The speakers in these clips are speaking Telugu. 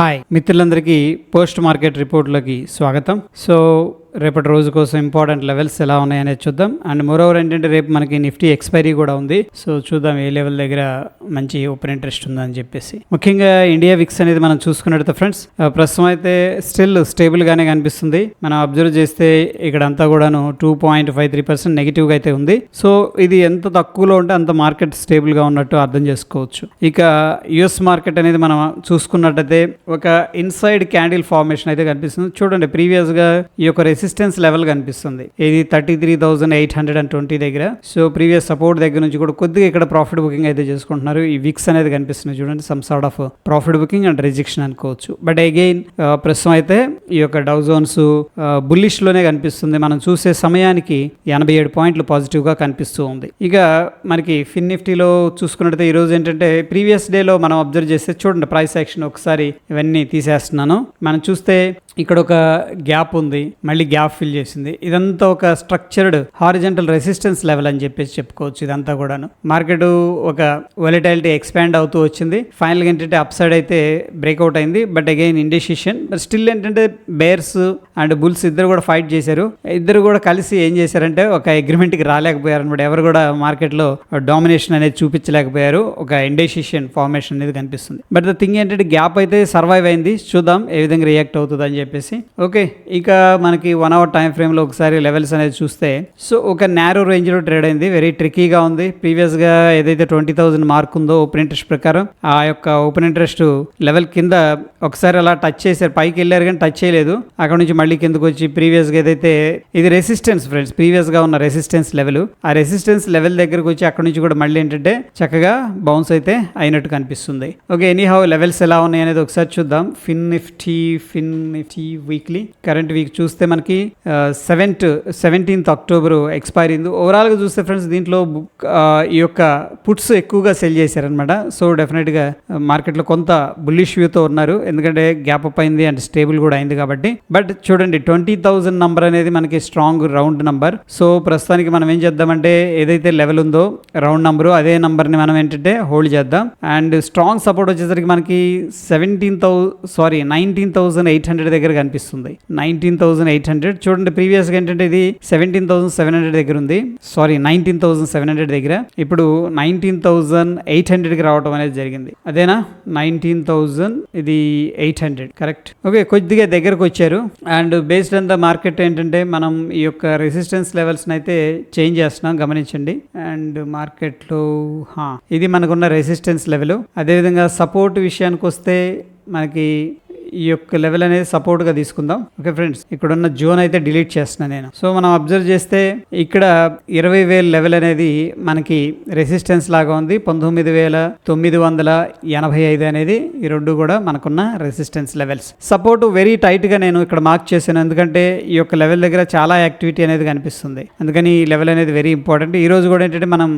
హాయ్ మిత్రులందరికీ పోస్ట్ మార్కెట్ రిపోర్ట్లోకి స్వాగతం. సో రేపటి రోజు కోసం ఇంపార్టెంట్ లెవెల్స్ ఎలా ఉన్నాయనేది చూద్దాం. అండ్ మోరోవర్ ఏంటంటే రేపు మనకి నిఫ్టీ ఎక్స్పైరీ కూడా ఉంది. సో చూద్దాం ఏ లెవెల్ దగ్గర మంచి ఓపెన్ ఇంట్రెస్ట్ ఉందని చెప్పేసి. ముఖ్యంగా ఇండియా విక్స్ అనేది మనం చూసుకున్నట్టు ఫ్రెండ్స్ ప్రస్తుతం అయితే స్టిల్ స్టేబుల్ గానే కనిపిస్తుంది. మనం అబ్జర్వ్ చేస్తే ఇక్కడ అంతా కూడాను 2.53% నెగిటివ్గా అయితే ఉంది. సో ఇది ఎంత తక్కువలో ఉంటే అంత మార్కెట్ స్టేబుల్ గా ఉన్నట్టు అర్థం చేసుకోవచ్చు. ఇక యుఎస్ మార్కెట్ అనేది మనం చూసుకున్నట్టయితే ఒక ఇన్సైడ్ క్యాండిల్ ఫార్మేషన్ అయితే కనిపిస్తుంది. చూడండి ప్రీవియస్ గా ఈ యొక్క రెసిస్టెన్స్ లెవెల్ కనిపిస్తుంది. ఇది 33,820 దగ్గర. సో ప్రీవియస్ సపోర్ట్ దగ్గర నుంచి కూడా కొద్దిగా ఇక్కడ ప్రాఫిట్ బుకింగ్ అయితే చేసుకుంటున్నారు. ఈ విక్స్ అనేది కనిపిస్తుంది చూడండి, some sort of profit booking and rejection అనుకోవచ్చు. బట్ అగైన్ ప్రస్తుతం అయితే ఈ యొక్క డౌ జోన్స్ బుల్లిష్ లోనే కనిపిస్తుంది. మనం చూసే సమయానికి 87 పాయింట్లు పాజిటివ్ గా కనిపిస్తూ ఉంది. ఇక మనకి ఫిన్ నిఫ్టీలో చూసుకున్నట్టయితే ఈ రోజు ఏంటంటే ప్రీవియస్ డేలో మనం అబ్జర్వ్ చేస్తే చూడండి ప్రైస్ యాక్షన్ ఒకసారి ఇవన్నీ తీసేస్తున్నాను. మనం చూస్తే ఇక్కడ ఒక గ్యాప్ ఉంది, మళ్ళీ గ్యాప్ ఫిల్ చేసింది. ఇదంతా ఒక స్ట్రక్చర్డ్ హారిజంటల్ రెసిస్టెన్స్ లెవెల్ అని చెప్పేసి చెప్పుకోవచ్చు. ఇదంతా కూడాను మార్కెట్ ఒక వొలటిలిటీ ఎక్స్పాండ్ అవుతూ వచ్చింది. ఫైనల్గా ఏంటంటే అప్ సైడ్ అయితే బ్రేక్అవుట్ అయింది. But again indecision. But still ఏంటంటే బేర్స్ అండ్ బుల్స్ ఇద్దరు కూడా ఫైట్ చేశారు. ఇద్దరు కూడా కలిసి ఏం చేశారంటే ఒక అగ్రిమెంట్కి రాలేకపోయారు అనమాట. ఎవరు కూడా మార్కెట్లో డామినేషన్ అనేది చూపించలేకపోయారు. ఒక ఇండెసిషన్ ఫార్మేషన్ అనేది కనిపిస్తుంది. బట్ ద థింగ్ ఏంటంటే గ్యాప్ అయితే సర్వైవ్ అయింది. చూద్దాం ఏ విధంగా రియాక్ట్ అవుతుంది అని చెప్పేసి. ఓకే, ఇక మనకి 1 hour టైం ఫ్రేమ్ లో ఒకసారి లెవెల్స్ అనేది చూస్తే సో ఒక నారో రేంజ్ లో ట్రేడ్ అయింది. వెరీ ట్రికీగా ఉంది. ప్రీవియస్ గా ఏదైతే 20,000 మార్క్ ఉందో ఓపెన్ ఇంట్రెస్ట్ ప్రకారం ఆ యొక్క ఓపెన్ ఇంట్రెస్ట్ లెవెల్ కింద ఒకసారి అలా టచ్ చేశారు. పైకి వెళ్ళారు కానీ టచ్ చేయలేదు. అక్కడ నుంచి మళ్ళీ కిందకు వచ్చి ప్రీవియస్ గా ఏదైతే ఇది రెసిస్టెన్స్ ఫ్రెండ్స్, ప్రీవియస్ గా ఉన్న రెసిస్టెన్స్ లెవెల్, ఆ రెసిస్టెన్స్ లెవెల్ దగ్గరకు వచ్చి అక్కడ నుంచి కూడా మళ్ళీ ఏంటంటే చక్కగా బౌన్స్ అయితే అయినట్టు కనిపిస్తుంది. ఓకే, ఎనీహౌ లెవెల్స్ ఎలా ఉన్నాయి అనేది ఒకసారి చూద్దాం. ఫిన్ నిఫ్టీ వీక్లీ కరెంట్ వీక్ చూస్తే మనకి 17th October ఎక్స్పైర్ అయింది. ఓవరాల్గా చూస్తే ఫ్రెండ్స్ దీంట్లో ఈ యొక్క పుట్స్ ఎక్కువగా సెల్ చేశారనమాట. సో డెఫినెట్గా మార్కెట్లో కొంత బుల్లిష్ వ్యూతో ఉన్నారు, ఎందుకంటే గ్యాప్ అప్ అయింది అండ్ స్టేబుల్ కూడా అయింది కాబట్టి. బట్ చూడండి 20,000 నంబర్ అనేది మనకి స్ట్రాంగ్ రౌండ్ నంబర్. సో ప్రస్తుతానికి మనం ఏం చేద్దామంటే ఏదైతే లెవెల్ ఉందో రౌండ్ నంబరు అదే నంబర్ని మనం ఏంటంటే హోల్డ్ చేద్దాం. అండ్ స్ట్రాంగ్ సపోర్ట్ వచ్చేసరికి మనకి 19,800 దగ్గర కనిపిస్తుంది. 19,800 చూడండి. ప్రీవియస్గా ఏంటంటే ఇది 17,700 దగ్గర ఉంది. 19,700 దగ్గర. ఇప్పుడు 19,800కి రావడం అనేది జరిగింది. అదేనా 19,000 ఇది 800 కరెక్ట్. ఓకే, కొద్దిగా దగ్గరకు వచ్చారు. And based on the market ఏంటంటే మనం ఈ యొక్క రెసిస్టెన్స్ లెవెల్స్ అయితే చేంజ్ చేస్తున్నాం, గమనించండి. అండ్ మార్కెట్లో ఇది మనకున్న రెసిస్టెన్స్ లెవెల్. అదేవిధంగా సపోర్ట్ విషయానికి వస్తే మనకి ఈ యొక్క లెవెల్ అనేది సపోర్ట్ గా తీసుకుందాం. ఓకే ఫ్రెండ్స్, ఇక్కడ ఉన్న జోన్ అయితే డిలీట్ చేస్తున్నాను నేను. సో మనం అబ్జర్వ్ చేస్తే ఇక్కడ 20,000 లెవెల్ అనేది మనకి రెసిస్టెన్స్ లాగా ఉంది. 19,985 అనేది ఈ రెండు కూడా మనకున్న resistance levels. Support very tight గా నేను ఇక్కడ మార్క్ చేశాను, ఎందుకంటే ఈ యొక్క లెవెల్ దగ్గర చాలా యాక్టివిటీ అనేది కనిపిస్తుంది. అందుకని ఈ లెవెల్ అనేది వెరీ ఇంపార్టెంట్. ఈ రోజు కూడా ఏంటంటే మనం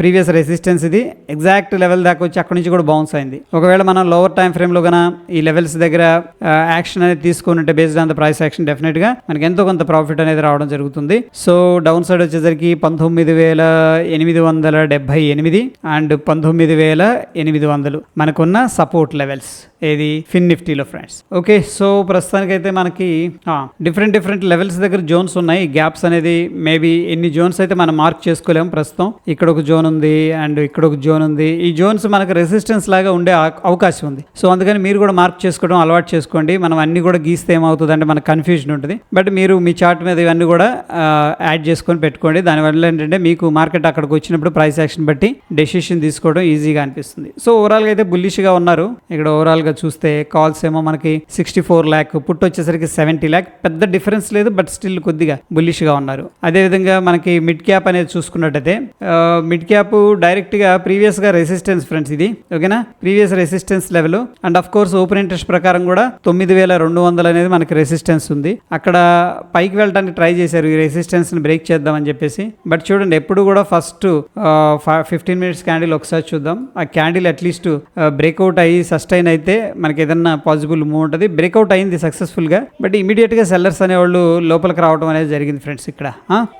ప్రీవియస్ రెసిస్టెన్స్ ఇది ఎగ్జాక్ట్ లెవెల్ దాకా వచ్చి అక్కడ నుంచి కూడా బౌన్స్ అయింది. ఒకవేళ మనం లోవర్ టైం ఫ్రేమ్ లో కన్నా ఈ లెవెల్స్ దగ్గర యాక్షన్ అనేది తీసుకుంటే based on the price action definite గా మనకి ఎంతో కొంత ప్రాఫిట్ అనేది రావడం జరుగుతుంది. సో డౌన్ సైడ్ వచ్చేసరికి 19,878 అండ్ 19,800 మనకున్న సపోర్ట్ లెవెల్స్ ఏది ఫిన్ నిఫ్టీలో ఫ్రెండ్స్. ఓకే, సో ప్రస్తుతానికి అయితే మనకి డిఫరెంట్ లెవెల్స్ దగ్గర జోన్స్ ఉన్నాయి. గ్యాప్స్ అనేది మేబీ ఎన్ని జోన్స్ అయితే మనం మార్క్ చేసుకోలేము ప్రస్తుతం. ఇక్కడ ఒక జోన్ ఉంది అండ్ ఇక్కడ ఒక జోన్ ఉంది. ఈ జోన్స్ మనకు రెసిస్టెన్స్ లాగా ఉండే అవకాశం ఉంది. సో అందుకని మీరు కూడా మార్క్ చేసుకోవడం అలవాటు చేసుకోండి. మనం అన్ని కూడా గీస్తే ఏమవుతుంది అంటే మనకు కన్ఫ్యూజన్ ఉంటుంది. బట్ మీరు మీ చార్ట్ మీద ఇవన్నీ కూడా యాడ్ చేసుకొని పెట్టుకోండి. దానివల్ల ఏంటంటే మీకు మార్కెట్ అక్కడికి వచ్చినప్పుడు ప్రైస్ యాక్షన్ బట్టి డెసిషన్ తీసుకోవడం ఈజీగా అనిపిస్తుంది. సో ఓవరాల్గా అయితే బుల్లిష్గా ఉన్నారు. ఇక్కడ ఓవరాల్గా చూస్తే కాల్స్ ఏమో మనకి 64 lakh, పుట్ వచ్చేసరికి 70 lakh. పెద్ద డిఫరెన్స్ లేదు, బట్ స్టిల్ కొద్దిగా బుల్లిష్గా ఉన్నారు. అదేవిధంగా మనకి మిడ్ క్యాప్ అనేది చూసుకున్నట్టయితే మిడ్ క్యాప్ డైరెక్ట్గా ప్రీవియస్గా రెసిస్టెన్స్ ఫ్రెండ్స్ ఇది. ఓకేనా, previous resistance level. And of course open interest ప్రకారం కూడా 9,200 అనేది మనకి రెసిస్టెన్స్ ఉంది. అక్కడ పైకి వెళ్ళడానికి ట్రై చేశారు ఈ రెసిస్టెన్స్ ని బ్రేక్ చేద్దామని చెప్పేసి. బట్ చూడండి ఎప్పుడు కూడా ఫస్ట్ 15 minutes క్యాండిల్ ఒకసారి చూద్దాం. ఆ క్యాండిల్ అట్లీస్ట్ బ్రేక్అవుట్ అయ్యి సస్టైన్ అయితే మనకి ఏదన్నా పాసిబుల్ మూవ్ ఉంటుంది. బ్రేక్అవుట్ అయింది సక్సెస్ఫుల్ గా, బట్ ఇమీడియట్ గా సెల్లర్స్ అనేవాళ్ళు లోపలికి రావడం అనేది జరిగింది ఫ్రెండ్స్ ఇక్కడ.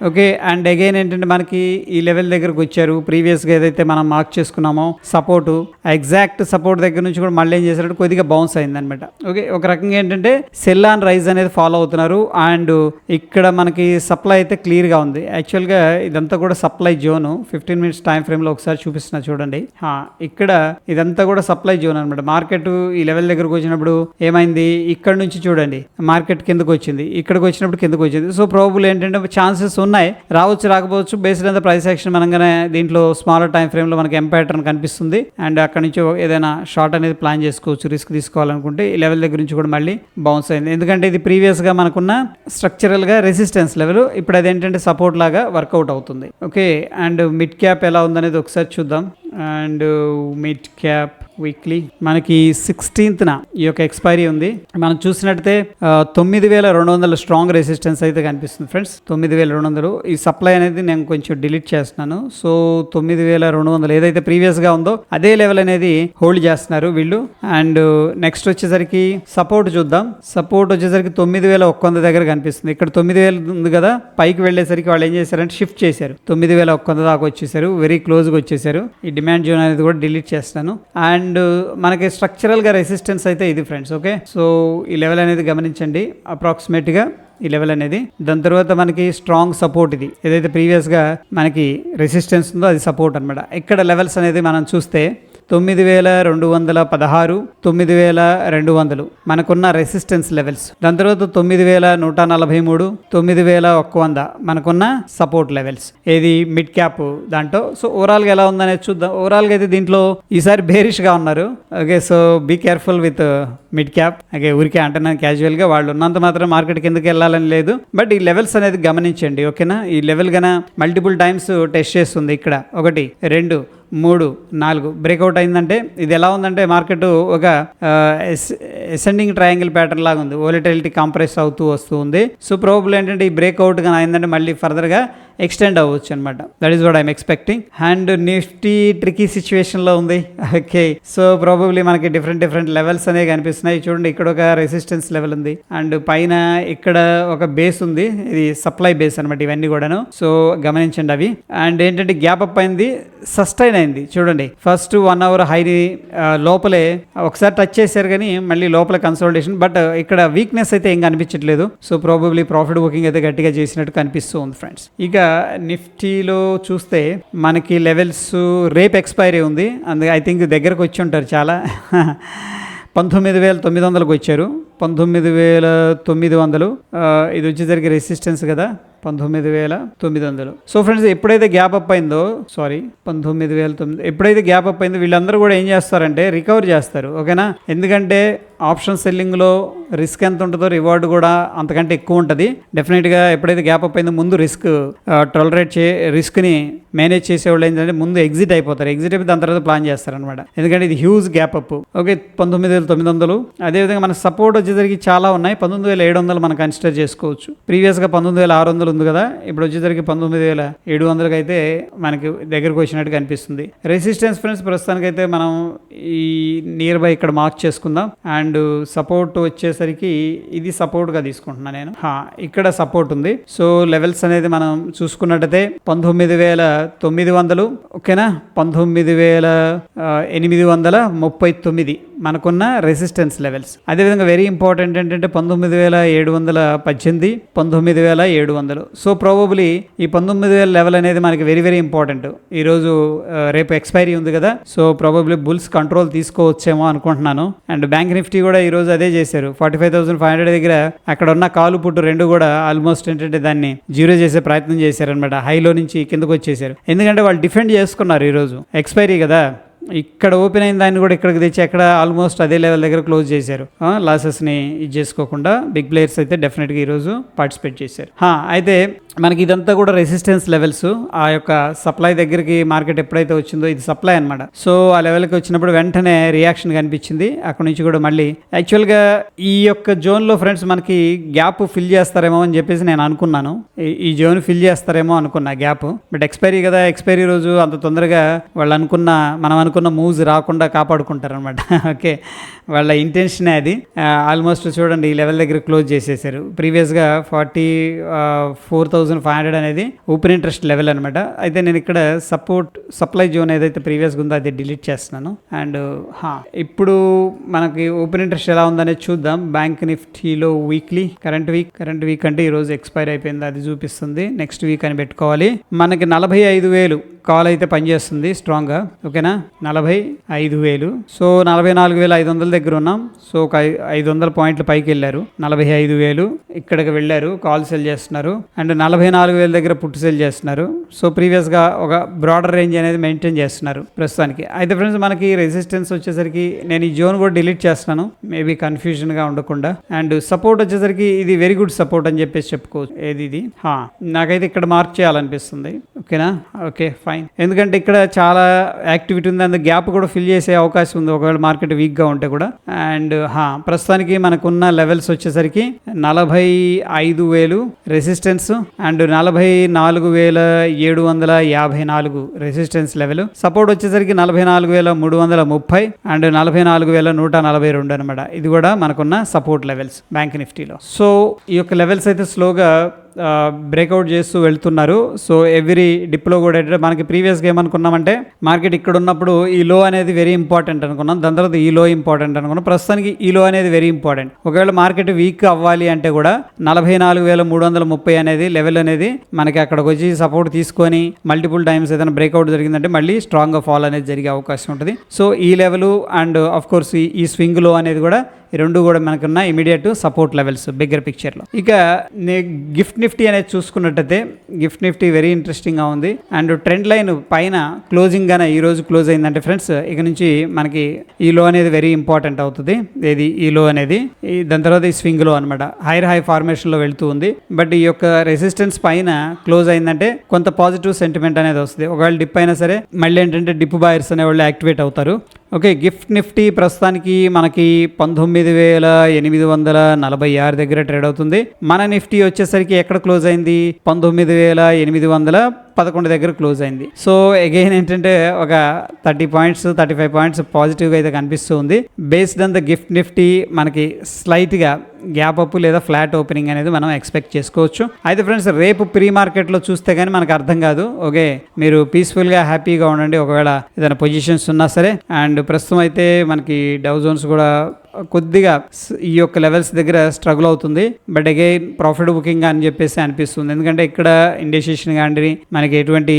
ఓకే, అండ్ అగైన్ ఏంటంటే మనకి ఈ లెవెల్ దగ్గరకు వచ్చారు. ప్రీవియస్ గా ఏదైతే మనం మార్క్ చేసుకున్నామో సపోర్ట్, ఎగ్జాక్ట్ సపోర్ట్ దగ్గర నుంచి కూడా మళ్ళీ ఏం చేశారంటే కొద్దిగా బౌన్స్ అయింది అనమాట. ఓకే, ఒక రకంగా ఏంటంటే సెల్ ఆన్ రైజ్ అనేది ఫాలో అవుతున్నారు. అండ్ ఇక్కడ మనకి సప్లై అయితే క్లియర్గా ఉంది. యాక్చువల్గా ఇదంతా కూడా సప్లై జోను. 15 మినిట్స్ టైం ఫ్రేమ్లో ఒకసారి చూపిస్తున్నా చూడండి. ఇక్కడ ఇదంతా కూడా సప్లై జోన్ అనమాట. మార్కెట్ ఈ లెవెల్ దగ్గరకు వచ్చినప్పుడు ఏమైంది, ఇక్కడ నుంచి చూడండి మార్కెట్ కిందకు వచ్చింది, ఇక్కడికి వచ్చినప్పుడు కిందకు వచ్చింది. సో ప్రాబబుల్ ఏంటంటే ఛాన్సెస్ ఉన్నాయి, రావచ్చు రాకపోవచ్చు. Based on the price action మనగానే దీంట్లో స్మాలర్ టైం ఫ్రేమ్లో మనకి ఎం ప్యాటర్న్ కనిపిస్తుంది. అండ్ అక్కడ నుంచి ఏదైనా షార్ట్ అనేది ప్లాన్ చేసుకోవచ్చు రిస్క్ తీసుకోవాలనుకుంటే. ఈ లెవెల్ దగ్గర నుంచి కూడా మళ్ళీ బౌన్స్ అయింది, ఎందుకంటే ఇది ప్రీవియస్గా మనకున్న స్ట్రక్చరల్గా రెసిస్టెన్స్ లెవెల్. ఇప్పుడు అదేంటంటే సపోర్ట్ లాగా వర్కౌట్ అవుతుంది. ఓకే, అండ్ మిడ్ క్యాప్ ఎలా ఉందనేది ఒకసారి చూద్దాం. అండ్ మిడ్ క్యాప్ వీక్లీ మనకి 16th ఈ యొక్క ఎక్స్పైరీ ఉంది. మనం చూసినట్టయితే 9200 స్ట్రాంగ్ రెసిస్టెన్స్ అయితే కనిపిస్తుంది ఫ్రెండ్స్. 9200 ఈ సప్లై అనేది నేను కొంచెం డిలీట్ చేస్తున్నాను. సో 9200 ఏదైతే ప్రీవియస్గా ఉందో అదే లెవెల్ అనేది హోల్డ్ చేస్తున్నారు వీళ్ళు. అండ్ నెక్స్ట్ వచ్చేసరికి సపోర్ట్ చూద్దాం. సపోర్ట్ వచ్చేసరికి 9100 దగ్గర కనిపిస్తుంది. ఇక్కడ 9000 ఉంది కదా, పైకి వెళ్ళేసరికి వాళ్ళు ఏం చేశారంటే షిఫ్ట్ చేశారు, 9100 దాకా వచ్చేసారు, వెరీ క్లోజ్గా వచ్చేసారు. ఈ డిమాండ్ జోన్ అనేది కూడా డిలీట్ చేస్తాను. అండ్ మనకి స్ట్రక్చరల్గా రెసిస్టెన్స్ అయితే ఇది ఫ్రెండ్స్. ఓకే, సో ఈ లెవెల్ అనేది గమనించండి అప్రాక్సిమేట్గా ఈ లెవెల్ అనేది. దాని తర్వాత మనకి స్ట్రాంగ్ సపోర్ట్ ఇది, ఏదైతే ప్రీవియస్గా మనకి రెసిస్టెన్స్ ఉందో అది సపోర్ట్ అనమాట. ఇక్కడ లెవెల్స్ అనేది మనం చూస్తే 9216, 9200 మనకున్న రెసిస్టెన్స్ లెవెల్స్. దాని తర్వాత 9143, 9100 మనకున్న సపోర్ట్ లెవెల్స్. ఏది మిడ్ క్యాప్ దాంట్లో. సో ఓవరాల్గా ఎలా ఉందనేది చూద్దాం. ఓవరాల్గా అయితే దీంట్లో ఈసారి బేరిష్గా ఉన్నారు. Okay, so be careful with mid cap. Okay, ఊరికే అంటున్నాను క్యాజువల్గా, వాళ్ళు ఉన్నంత మాత్రం మార్కెట్ కిందకి వెళ్ళాలని లేదు. బట్ ఈ లెవెల్స్ అనేది గమనించండి. ఓకేనా, ఈ లెవెల్ గన మల్టిపుల్ టైమ్స్ టెస్ట్ చేస్తుంది. ఇక్కడ 1, 2, 3, 4 బ్రేక్అవుట్ అయిందంటే ఇది ఎలా ఉందంటే మార్కెట్ ఒక అసెండింగ్ ట్రయాంగిల్ ప్యాటర్న్ లాగా ఉంది. వోలటిలిటీ కంప్రెస్ అవుతూ వస్తూ ఉంది. సో ప్రాబబుల్ ఏంటంటే ఈ బ్రేక్అవుట్ కానీ అయిందంటే మళ్ళీ ఫర్దర్గా ఎక్స్టెండ్ అవ్వచ్చు అనమాట. That is what I'm expecting. And Nifty tricky సిచ్యువేషన్లో ఉంది. ఓకే, సో ప్రాబబ్లీ మనకి డిఫరెంట్ లెవెల్స్ అనేవి కనిపిస్తున్నాయి. చూడండి, ఇక్కడ ఒక రెసిస్టెన్స్ లెవెల్ ఉంది అండ్ పైన ఇక్కడ ఒక బేస్ ఉంది, ఇది సప్లై బేస్ అనమాట ఇవన్నీ కూడాను. సో గమనించండి అవి. అండ్ ఏంటంటే గ్యాప్ అప్ అయింది, సస్టైన్ అయింది. చూడండి, ఫస్ట్ 1 hour హైని లోపలే ఒకసారి టచ్ చేశారు కానీ మళ్ళీ లోపల కన్సోలిడేషన్. బట్ ఇక్కడ వీక్నెస్ అయితే ఏం కనిపించట్లేదు. సో ప్రాబబ్లీ ప్రాఫిట్ బుకింగ్ అయితే గట్టిగా చేసినట్టు కనిపిస్తూ ఉంది ఫ్రెండ్స్. ఇక నిఫ్టీలో చూస్తే మనకి లెవెల్స్ రేపు ఎక్స్పైరీ ఉంది. అందుకే ఐ థింక్ దగ్గరకు వచ్చి ఉంటారు చాలా. 19900కి వచ్చారు, 19900. ఇది వచ్చేసరికి రెసిస్టెన్స్ కదా, 19900. సో ఫ్రెండ్స్, ఎప్పుడైతే గ్యాప్ అప్ అయిందో 19900 ఎప్పుడైతే గ్యాప్ అప్ అయిందో వీళ్ళందరూ కూడా ఏం చేస్తారంటే రికవర్ చేస్తారు. ఓకేనా, ఎందుకంటే ఆప్షన్ సెల్లింగ్లో రిస్క్ ఎంత ఉంటుందో రివార్డ్ కూడా అంతకంటే ఎక్కువ ఉంటుంది. డెఫినెట్గా ఎప్పుడైతే గ్యాప్ అప్ అయిందో ముందు టాలరేట్ రిస్క్ని మేనేజ్ చేసేవాళ్ళు ఏంటంటే ముందు ఎగ్జిట్ అయిపోతారు. ఎగ్జిట్ అయిపోయి దాని తర్వాత ప్లాన్ చేస్తారనమాట, ఎందుకంటే ఇది హ్యూజ్ గ్యాప్ అప్. ఓకే, 19900. అదేవిధంగా మన సపోర్ట్ వచ్చేసరికి చాలా ఉన్నాయి. 19700 మనం కన్సిడర్ చేసుకోవచ్చు. ప్రీవియస్గా 19600 ఉంది కదా, ఇప్పుడు వచ్చేసరికి 19700కి అయితే మనకి దగ్గరకు వచ్చినట్టు కనిపిస్తుంది. రెసిస్టెన్స్ ఫ్రెండ్స్ ప్రస్తుతానికైతే మనం ఈ నియర్ బై ఇక్కడ మార్క్ చేసుకుందాం. అండ్ సపోర్ట్ వచ్చేసరికి ఇది సపోర్ట్గా తీసుకుంటున్నాను నేను. ఇక్కడ సపోర్ట్ ఉంది. సో లెవెల్స్ అనేది మనం చూసుకున్నట్టయితే 19900. ఓకేనా, 19839 మనకున్న రెసిస్టెన్స్ లెవెల్స్. అదేవిధంగా వెరీ ఇంపార్టెంట్ ఏంటంటే 19718, 19700. సో ప్రాబబ్లీ ఈ 19000 లెవెల్ అనేది మనకి వెరీ ఇంపార్టెంట్. ఈరోజు రేపు ఎక్స్పైరీ ఉంది కదా, సో ప్రాబబ్లీ బుల్స్ కంట్రోల్ తీసుకోవచ్చేమో అనుకుంటున్నాను. అండ్ బ్యాంక్ నిఫ్టీ కూడా ఈరోజు అదే చేశారు. 45,500 దగ్గర అక్కడ ఉన్న కాలు పుట్టు రెండు కూడా ఆల్మోస్ట్ ఏంటంటే దాన్ని జీరో చేసే ప్రయత్నం చేశారనమాట. హైలో నుంచి కిందకు వచ్చేసారు, ఎందుకంటే వాళ్ళు డిఫెండ్ చేసుకున్నారు. ఈరోజు ఎక్స్పైరీ కదా, ఇక్కడ ఓపెన్ అయిన దాన్ని కూడా ఇక్కడికి తెచ్చి అక్కడ ఆల్మోస్ట్ అదే లెవెల్ దగ్గర క్లోజ్ చేశారు. లాసెస్ని ఇది చేసుకోకుండా బిగ్ ప్లేయర్స్ అయితే డెఫినెట్గా ఈరోజు పార్టిసిపేట్ చేశారు. అయితే మనకి ఇదంతా కూడా రెసిస్టెన్స్ లెవెల్స్. ఆ యొక్క సప్లై దగ్గరికి మార్కెట్ ఎప్పుడైతే వచ్చిందో ఇది సప్లై అనమాట. సో ఆ లెవెల్కి వచ్చినప్పుడు వెంటనే రియాక్షన్ కనిపించింది. అక్కడ నుంచి కూడా మళ్ళీ యాక్చువల్గా ఈ యొక్క జోన్లో ఫ్రెండ్స్ మనకి గ్యాప్ ఫిల్ చేస్తారేమో అని చెప్పేసి నేను అనుకున్నాను. ఈ జోన్ ఫిల్ చేస్తారేమో అనుకున్నా గ్యాప్. బట్ ఎక్స్పైరీ కదా, ఎక్స్పైరీ రోజు అంత తొందరగా వాళ్ళు మనం అనుకున్న మూవ్స్ రాకుండా కాపాడుకుంటారు అనమాట. ఓకే, వాళ్ళ ఇంటెన్షనే అది. ఆల్మోస్ట్ చూడండి ఈ లెవెల్ దగ్గర క్లోజ్ చేసేసారు. ప్రీవియస్గా 44,000 4,500 అనేది ఓపెన్ ఇంట్రెస్ట్ లెవెల్ అనమాట. అయితే నేను ఇక్కడ సప్లై జోన్ ఏదైతే ప్రీవియస్గా ఉందో అది డిలీట్ చేస్తున్నాను. అండ్ ఇప్పుడు మనకి ఓపెన్ ఇంట్రెస్ట్ ఎలా ఉందనేది చూద్దాం. బ్యాంక్ నిఫ్టీలో వీక్లీ కరెంట్ వీక్ అంటే ఈరోజు ఎక్స్పైర్ అయిపోయింది, అది చూపిస్తుంది. నెక్స్ట్ వీక్ అని పెట్టుకోవాలి. మనకి 45,000 కాల్ అయితే పనిచేస్తుంది స్ట్రాంగ్గా. ఓకేనా, 45,000. సో 44,500 దగ్గర ఉన్నాం. సో ఒక 500 పాయింట్లు పైకి వెళ్ళారు. 45,000 ఇక్కడికి వెళ్ళారు, కాల్ సెల్ చేస్తున్నారు. అండ్ 44,000 దగ్గర పుట్టు సెల్ చేస్తున్నారు. సో ప్రీవియస్గా ఒక బ్రాడర్ రేంజ్ అనేది మెయింటైన్ చేస్తున్నారు ప్రస్తుతానికి. అయితే ఫ్రెండ్స్ మనకి రెసిస్టెన్స్ వచ్చేసరికి నేను ఈ జోన్ కూడా డిలీట్ చేస్తున్నాను, మేబీ కన్ఫ్యూజన్గా ఉండకుండా. అండ్ సపోర్ట్ వచ్చేసరికి ఇది వెరీ గుడ్ సపోర్ట్ అని చెప్పేసి చెప్పుకోవచ్చు. ఏది ఇది నాకైతే ఇక్కడ మార్క్ చేయాలనిపిస్తుంది. ఓకేనా, ఓకే ఫైన్. ఎందుకంటే ఇక్కడ చాలా యాక్టివిటీ ఉంది, అందులో గ్యాప్ కూడా ఫిల్ చేసే అవకాశం ఉంది ఒకవేళ మార్కెట్ వీక్గా ఉంటే కూడా. అండ్ ప్రస్తుతానికి మనకున్న లెవెల్స్ వచ్చేసరికి 45,000 resistance and 44,754 resistance level. Support వచ్చేసరికి 44,330 అండ్ 44,142 అనమాట. ఇది కూడా మనకున్న సపోర్ట్ లెవెల్స్ బ్యాంక్ నిఫ్టీలో. సో ఈ యొక్క లెవెల్స్ అయితే స్లోగా బ్రేక్అవుట్ చేస్తూ వెళ్తున్నారు. సో ఎవ్రీ డిప్లో కూడా మనకి ప్రీవియస్గా ఏమనుకున్నామంటే మార్కెట్ ఇక్కడ ఉన్నప్పుడు ఈ లో అనేది వెరీ ఇంపార్టెంట్ అనుకున్నాం, దాని తర్వాత ఈ లో ఇంపార్టెంట్ అనుకున్నాం. ప్రస్తుతానికి ఈ లో అనేది వెరీ ఇంపార్టెంట్. ఒకవేళ మార్కెట్ వీక్ అవ్వాలి అంటే కూడా 44,330 అనేది లెవెల్ అనేది మనకి అక్కడికి వచ్చి సపోర్ట్ తీసుకొని మల్టిపుల్ టైమ్స్ ఏదైనా బ్రేక్అవుట్ జరిగిందంటే మళ్ళీ స్ట్రాంగ్గా ఫాల్ అనేది జరిగే అవకాశం ఉంటుంది. సో ఈ లెవెల్ అండ్ ఆఫ్ కోర్స్ ఈ స్వింగ్ లో అనేది కూడా ఈ రెండు కూడా మనకున్న ఇమీడియట్ సపోర్ట్ లెవెల్స్ బిగ్గర్ పిక్చర్లో. ఇక గిఫ్ట్ నిఫ్టీ అనేది చూసుకున్నట్టయితే గిఫ్ట్ నిఫ్టీ వెరీ ఇంట్రెస్టింగ్గా ఉంది. అండ్ ట్రెండ్ లైన్ పైన క్లోజింగ్ గానే ఈ రోజు క్లోజ్ అయిందంటే ఫ్రెండ్స్ ఇక నుంచి మనకి ఈ లో అనేది వెరీ ఇంపార్టెంట్ అవుతుంది. ఏది ఈ లో అనేది, దాని తర్వాత ఈ స్వింగ్ లో అనమాట హైర్ హై ఫార్మేషన్ లో వెళ్తూ ఉంది. బట్ ఈ యొక్క రెసిస్టెన్స్ పైన క్లోజ్ అయిందంటే కొంత పాజిటివ్ సెంటిమెంట్ అనేది వస్తుంది. ఒకవేళ డిప్ అయినా సరే మళ్ళీ ఏంటంటే డిప్ బాయర్స్ అనే వాళ్ళు యాక్టివేట్ అవుతారు. ఓకే, గిఫ్ట్ నిఫ్టీ ప్రస్తుతానికి మనకి 19,846 దగ్గర ట్రేడ్ అవుతుంది. మన నిఫ్టీ వచ్చేసరికి ఎక్కడ క్లోజ్ అయింది, 19,811 దగ్గర క్లోజ్ అయింది. సో అగైన్ ఏంటంటే ఒక 30 పాయింట్స్ 35 పాయింట్స్ పాజిటివ్గా అయితే కనిపిస్తూ ఉంది. Based on the gift Nifty మనకి స్లైట్గా గ్యాప్ అప్ లేదా ఫ్లాట్ ఓపెనింగ్ అనేది మనం ఎక్స్పెక్ట్ చేసుకోవచ్చు. అయితే ఫ్రెండ్స్ రేపు ప్రీ మార్కెట్లో చూస్తే కానీ మనకు అర్థం కాదు. ఓకే, మీరు పీస్ఫుల్గా హ్యాపీగా ఉండండి ఒకవేళ ఏదైనా పొజిషన్స్ ఉన్నా సరే. అండ్ ప్రస్తుతం అయితే మనకి డౌ జోన్స్ కూడా కొద్దిగా ఈ యొక్క లెవెల్స్ దగ్గర స్ట్రగుల్ అవుతుంది. బట్ అగైన్ ప్రాఫిట్ బుకింగ్ అని చెప్పేసి అనిపిస్తుంది. ఎందుకంటే ఇక్కడ ఇండికేషన్ కానీ మనకి ఎటువంటి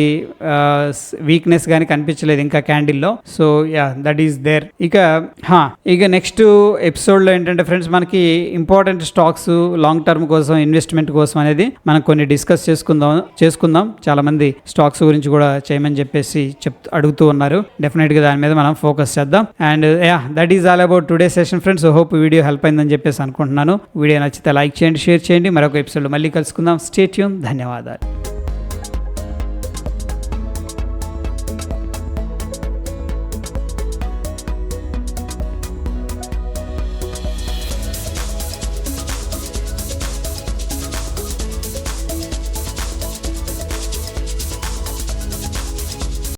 వీక్నెస్ కానీ కనిపించలేదు ఇంకా క్యాండిల్లో. So yeah, that is there. ఇక నెక్స్ట్ ఎపిసోడ్లో ఏంటంటే ఫ్రెండ్స్ మనకి ఇంపార్టెంట్ స్టాక్స్ లాంగ్ టర్మ్ కోసం ఇన్వెస్ట్మెంట్ కోసం అనేది మనం కొన్ని డిస్కస్ చేసుకుందాం. చాలా మంది స్టాక్స్ గురించి కూడా చేయమని చెప్పేసి అడుగుతూ ఉన్నారు. డెఫినెట్గా దాని మీద మనం ఫోకస్ చేద్దాం. And yeah, that is all about today session friends. Hope video help అయిందని చెప్పేసి అనుకుంటున్నాను. వీడియో నచ్చితే లైక్ చేయండి, షేర్ చేయండి. మరొక ఎపిసోడ్లో మళ్ళీ కలుసుకుందాం. Stay tune. ధన్యవాదాలు.